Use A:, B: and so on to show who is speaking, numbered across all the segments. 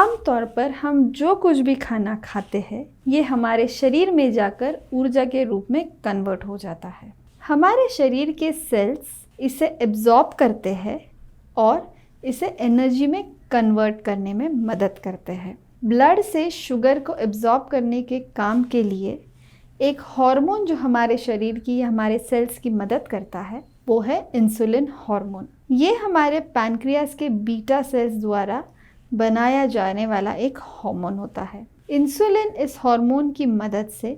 A: आमतौर पर हम जो कुछ भी खाना खाते हैं ये हमारे शरीर में जाकर ऊर्जा के रूप में कन्वर्ट हो जाता है। हमारे शरीर के सेल्स इसे एब्जॉर्ब करते हैं और इसे एनर्जी में कन्वर्ट करने में मदद करते हैं। ब्लड से शुगर को एब्जॉर्ब करने के काम के लिए एक हार्मोन जो हमारे शरीर की या हमारे सेल्स की मदद करता है वो है इंसुलिन हार्मोन। ये हमारे पैनक्रियास के बीटा सेल्स द्वारा बनाया जाने वाला एक हार्मोन होता है। इंसुलिन इस हार्मोन की मदद से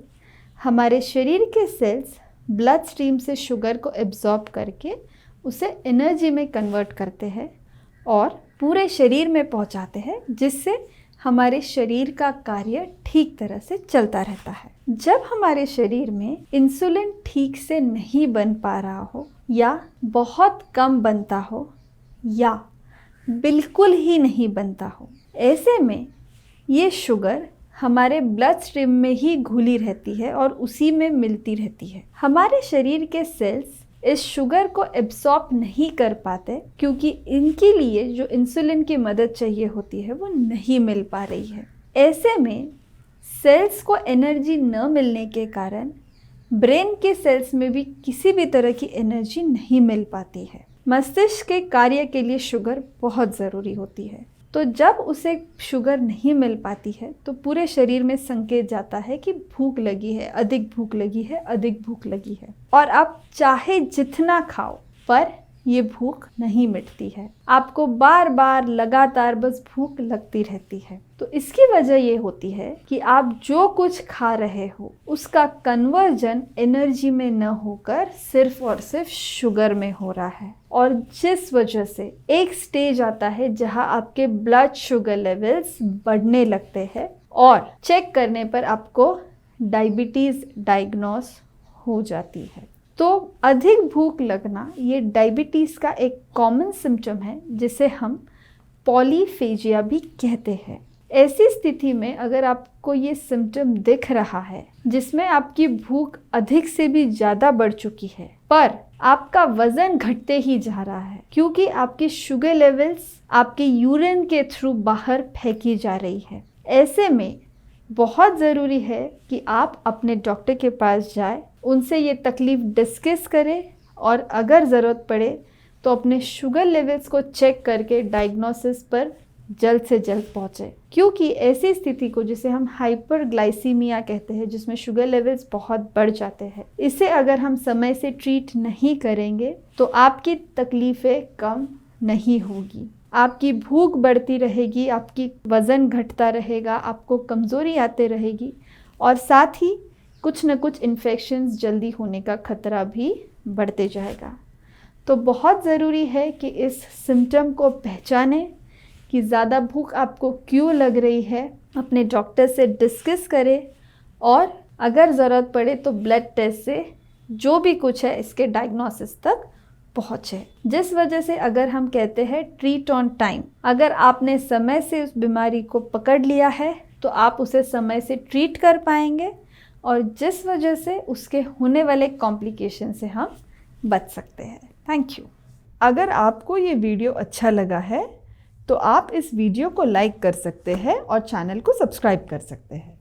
A: हमारे शरीर के सेल्स ब्लड स्ट्रीम से शुगर को एब्जॉर्ब करके उसे एनर्जी में कन्वर्ट करते हैं और पूरे शरीर में पहुंचाते हैं, जिससे हमारे शरीर का कार्य ठीक तरह से चलता रहता है। जब हमारे शरीर में इंसुलिन ठीक से नहीं बन पा रहा हो या बहुत कम बनता हो या बिल्कुल ही नहीं बनता हो, ऐसे में ये शुगर हमारे ब्लड स्ट्रीम में ही घुली रहती है और उसी में मिलती रहती है। हमारे शरीर के सेल्स इस शुगर को एब्सॉर्ब नहीं कर पाते क्योंकि इनके लिए जो इंसुलिन की मदद चाहिए होती है वो नहीं मिल पा रही है। ऐसे में सेल्स को एनर्जी न मिलने के कारण ब्रेन के सेल्स में भी किसी भी तरह की एनर्जी नहीं मिल पाती है। मस्तिष्क के कार्य के लिए शुगर बहुत ज़रूरी होती है, तो जब उसे शुगर नहीं मिल पाती है तो पूरे शरीर में संकेत जाता है कि भूख लगी है, अधिक भूख लगी है, अधिक भूख लगी है। और आप चाहे जितना खाओ पर ये भूख नहीं मिटती है। आपको बार बार लगातार बस भूख लगती रहती है। तो इसकी वजह ये होती है कि आप जो कुछ खा रहे हो उसका कन्वर्जन एनर्जी में न होकर सिर्फ और सिर्फ शुगर में हो रहा है, और जिस वजह से एक स्टेज आता है जहां आपके ब्लड शुगर लेवल्स बढ़ने लगते हैं और चेक करने पर आपको डायबिटीज़ डायग्नोस हो जाती है। तो अधिक भूख लगना ये डायबिटीज़ का एक कॉमन सिम्टम है जिसे हम पॉलीफेजिया भी कहते हैं। ऐसी स्थिति में अगर आपको ये सिम्टम दिख रहा है जिसमें आपकी भूख अधिक से भी ज़्यादा बढ़ चुकी है पर आपका वज़न घटते ही जा रहा है क्योंकि आपकी शुगर लेवल्स आपके यूरिन के थ्रू बाहर फेंकी जा रही है, ऐसे में बहुत ज़रूरी है कि आप अपने डॉक्टर के पास जाएं, उनसे ये तकलीफ़ डिस्कस करें और अगर ज़रूरत पड़े तो अपने शुगर लेवल्स को चेक करके डायग्नोसिस पर जल्द से जल्द पहुँचे। क्योंकि ऐसी स्थिति को जिसे हम हाइपरग्लाइसीमिया कहते हैं, जिसमें शुगर लेवल्स बहुत बढ़ जाते हैं, इसे अगर हम समय से ट्रीट नहीं करेंगे तो आपकी तकलीफ़ें कम नहीं होगी। आपकी भूख बढ़ती रहेगी, आपकी वज़न घटता रहेगा, आपको कमज़ोरी आते रहेगी और साथ ही कुछ न कुछ इन्फेक्शंस जल्दी होने का खतरा भी बढ़ते जाएगा। तो बहुत ज़रूरी है कि इस सिम्टम को पहचानें कि ज़्यादा भूख आपको क्यों लग रही है, अपने डॉक्टर से डिस्कस करें और अगर ज़रूरत पड़े तो ब्लड टेस्ट से जो भी कुछ है इसके डायग्नोसिस तक पहुँचे। जिस वजह से अगर हम कहते हैं ट्रीट ऑन टाइम, अगर आपने समय से उस बीमारी को पकड़ लिया है तो आप उसे समय से ट्रीट कर पाएंगे और जिस वजह से उसके होने वाले कॉम्प्लिकेशन से हम बच सकते हैं। Thank you. अगर आपको ये वीडियो अच्छा लगा है तो आप इस वीडियो को लाइक कर सकते हैं और चैनल को सब्सक्राइब कर सकते हैं।